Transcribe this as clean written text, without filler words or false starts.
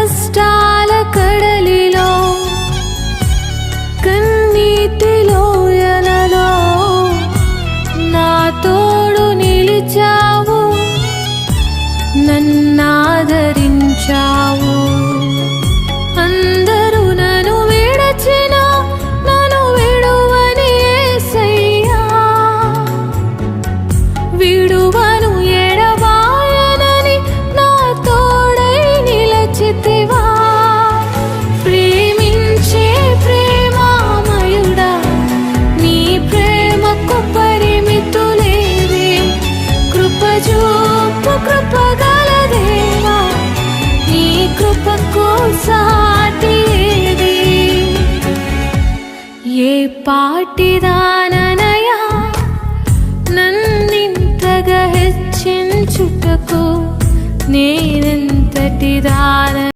కష్టాల కడలిలో కన్నీటి లోయలలో నా తోడు నిలిచావు, నన్నాదరించావు. అందరూ నన్ను విడచినా నన్ను విడువని యేసయ్యా, విడువను ఎడబాయనని నా తోడై నిలచితివా. ప్రేమించే ప్రేమామయుడా, నీ ప్రేమకు పరిమితులేవే. కృపజూపు కృపగల దేవా, నీ కృపకు సాటి ఏది? ఏ పాటిదాననయా నన్నింతగా హెచ్చించుటకు, నేనెంతటి దాన